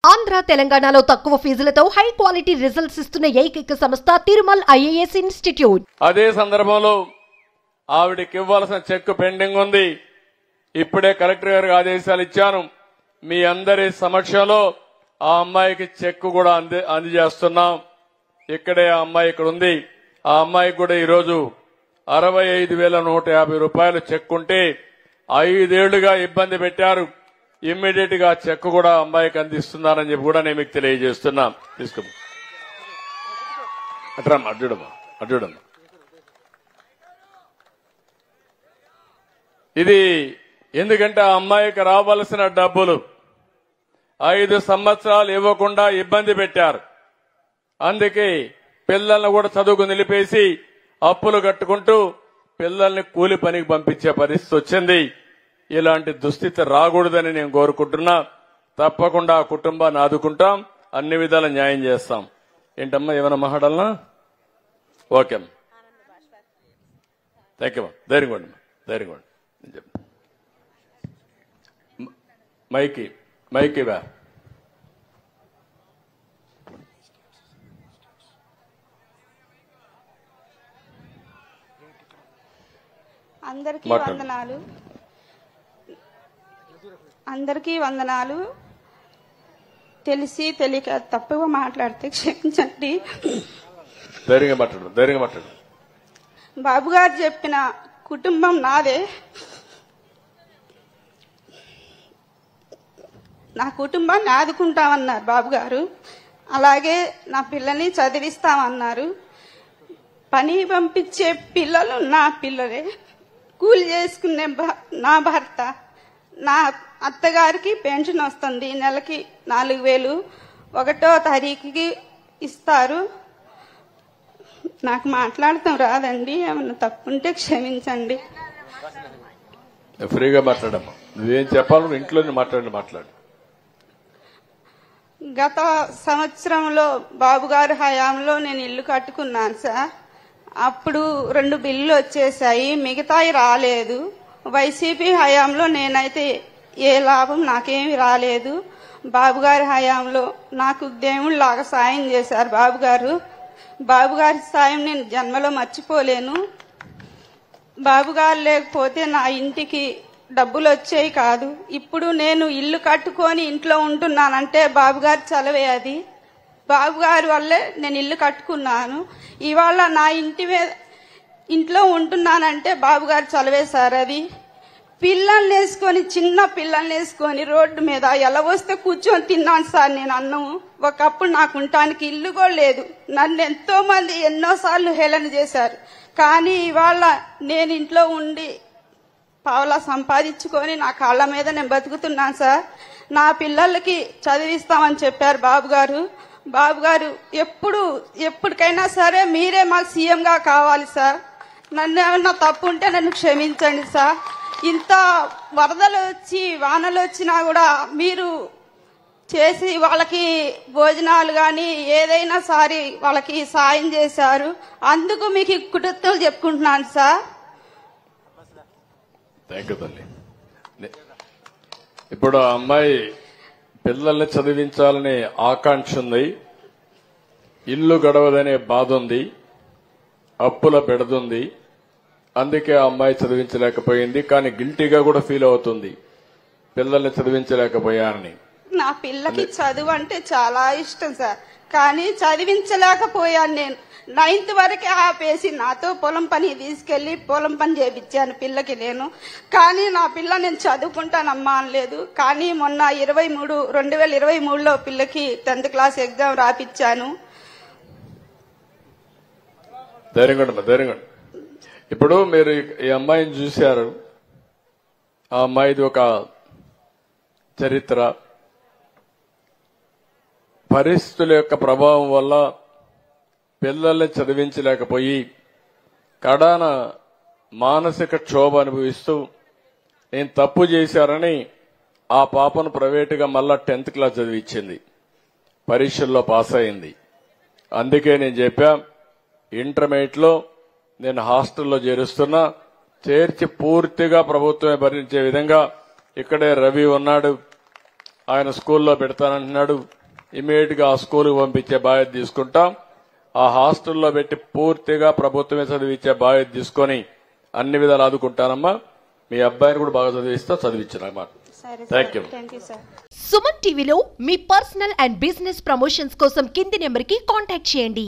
ఆంధ్ర తెలంగాణలో తక్కువ ఫీజులతో high quality results ఇస్తున్న ఏకైక సంస్థ తిరుమల్ ఐఏఎస్ ఇన్స్టిట్యూట్. అదే సందర్భంలో ఆవిడకి ఇవ్వాల్సిన చెక్ పెండింగ్ ఉంది. ఇప్పుడే కలెక్టర్ గారికి ఆదేశాలు ఇచ్చాను. మీ అందరి సమక్షంలో ఆ అమ్మాయికి చెక్ కూడా అందజేస్తున్నాం. ఇక్కడే ఆ అమ్మాయి ఇక్కడ ఉంది. ఆ అమ్మాయికి కూడా ఈరోజు 65,150 రూపాయలు చెక్ ఉంటే 5 ఏళ్లుగా ఇబ్బంది పెట్టారు. ఇమ్మీడియట్ గా చెక్ కూడా అమ్మాయికి అందిస్తున్నారని చెప్పి కూడా నేను మీకు తెలియజేస్తున్నా. తీసుకో అట్రమ్మా, అడ్డుడమ్మా. ఇది ఎందుకంటే ఆ అమ్మాయికి రావాల్సిన డబ్బులు 5 సంవత్సరాలు ఇవ్వకుండా ఇబ్బంది పెట్టారు. అందుకే పిల్లల్ని కూడా చదువుకు నిలిపేసి అప్పులు కట్టుకుంటూ పిల్లల్ని కూలి పనికి పంపించే పరిస్థితి వచ్చింది. ఇలాంటి దుస్థితి రాకూడదని నేను కోరుకుంటున్నా. తప్పకుండా ఆ కుటుంబాన్ని ఆదుకుంటాం, అన్ని విధాల న్యాయం చేస్తాం. ఏంటమ్మా, ఏమైనా మాట్లాడాలనా? ఓకే అమ్మా, థ్యాంక్ యూ. ధైర్యంగా ఉండి మైకి వా. అందరికీ వందనాలు. తెలిసి తెలియక తప్పుగా మాట్లాడితే క్షమించండి. ధైర్యంగా మాట్లాడు. బాబు గారు చెప్పిన కుటుంబం నాదే. నా కుటుంబాన్ని ఆదుకుంటామన్నారు బాబు గారు. అలాగే నా పిల్లల్ని చదివిస్తామన్నారు. పని పంపించే పిల్లలు నా పిల్లలే. కూలి చేసుకునే నా భర్త. నా అత్తగారికి పెన్షన్ వస్తుంది, నెలకి 4,000 1వ తారీఖుకి ఇస్తారు. నాకు మాట్లాడతాం రాదండి, ఏమన్నా తప్పుంటే క్షమించండి. ఫ్రీగా మాట్లాడమ్మా, నువ్వేం చెప్పాలి ఇంట్లోనే మాట్లాడు. గత సంవత్సరంలో బాబు గారి హయాంలో నేను ఇల్లు కట్టుకున్నాను సార్. అప్పుడు 2 బిల్లులు వచ్చేసాయి, మిగతాయి రాలేదు. వైసీపీ హయాంలో నేనైతే ఏ లాభం నాకేమి రాలేదు. బాబు గారి హయాంలో నాకు దేవుళ్ళలాగా సాయం చేశారు బాబు గారు. బాబు గారి సాయం నేను జన్మలో మర్చిపోలేను. బాబు గారు లేకపోతే నా ఇంటికి డబ్బులు వచ్చేవి కాదు. ఇప్పుడు నేను ఇల్లు కట్టుకొని ఇంట్లో ఉంటున్నానంటే బాబు గారి చలవే అది. బాబు గారి వల్లే నేను ఇల్లు కట్టుకున్నాను. ఇవాళ నా ఇంట్లో ఉంటున్నానంటే బాబు గారు చలవే సార్ అది. పిల్లల్ని వేసుకొని, చిన్న పిల్లల్ని వేసుకొని రోడ్డు మీద ఎలా వస్తే కూర్చొని తిన్నాను సార్ నేను అన్నం. ఒకప్పుడు నాకు ఉండటానికి ఇల్లు కూడా లేదు. నన్ను ఎంతో మంది ఎన్నోసార్లు హేళన చేశారు. కానీ ఇవాళ నేను ఇంట్లో ఉండి పావలా సంపాదించుకొని నా కాళ్ళ మీద నేను బతుకుతున్నాను సార్. నా పిల్లలకి చదివిస్తామని చెప్పారు బాబు గారు. బాబు గారు ఎప్పటికైనా సరే మీరే మాకు సీఎంగా కావాలి సార్. నన్ను ఏమన్నా తప్పు ఉంటే నన్ను క్షమించండి సార్. ఇంత వరదలు వచ్చి వానలు వచ్చినా కూడా మీరు చేసి వాళ్ళకి భోజనాలు కానీ ఏదైనా సారి వాళ్ళకి సాయం చేశారు. అందుకు మీకు కృతజ్ఞతలు చెప్పుకుంటున్నాను సార్. థ్యాంక్ యూ తల్లి. ఇప్పుడు ఆ అమ్మాయి పిల్లల్ని చదివించాలనే ఆకాంక్ష ఉంది, ఇల్లు గడవదనే బాధ ఉంది, అప్పుల పెడుతుంది. అందుకే ఆ అమ్మాయి చదివించలేకపోయింది. కానీ గిల్టీగా కూడా ఫీల్ అవుతుంది, పిల్లల్ని చదివించలేకపోయానని. నా పిల్లకి చదువు అంటే చాలా ఇష్టం సార్, కానీ చదివించలేకపోయాను. నేను 9th వరకే ఆపేసి నాతో పొలం పని తీసుకెళ్లి పొలం పని చేపించాను పిల్లకి నేను. కానీ నా పిల్ల నేను చదువుకుంటానమ్మా అనలేదు. కానీ మొన్న 2023లో పిల్లకి 10th క్లాస్ ఎగ్జామ్ రాపిచ్చాను. ధైర్యంగా. ఇప్పుడు మీరు ఈ అమ్మాయిని చూశారు. ఆ అమ్మాయిది ఒక చరిత్ర. పరిస్థితుల యొక్క ప్రభావం వల్ల పిల్లల్ని చదివించలేకపోయి కడాన మానసిక క్షోభ అనుభవిస్తూ నేను తప్పు చేశారని ఆ పాపను ప్రైవేటుగా మళ్ళా 10th క్లాస్ చదివించింది. పరీక్షల్లో పాస్ అయింది. అందుకే నేను చెప్పా, ఇంటర్మీడియట్ లో నేను హాస్టల్లో చేరుస్తున్నా, చేర్చి పూర్తిగా ప్రభుత్వమే భరించే విధంగా ఇక్కడే రవి ఉన్నాడు, ఆయన స్కూల్లో పెడతానంటున్నాడు. ఇమీడియట్ గా ఆ స్కూల్కి పంపించే బాధ్యత తీసుకుంటాం. ఆ హాస్టల్లో పెట్టి పూర్తిగా ప్రభుత్వమే చదివించే బాధ్యత తీసుకొని అన్ని విధాలు ఆదుకుంటానమ్మా. మీ అబ్బాయిని కూడా బాగా చదివించానమ్మా. Thank you. సుమన్ టీవీలో మీ పర్సనల్ అండ్ బిజినెస్ ప్రమోషన్స్ కోసం కింది నెంబర్కి కాంటాక్ట్ చేయండి.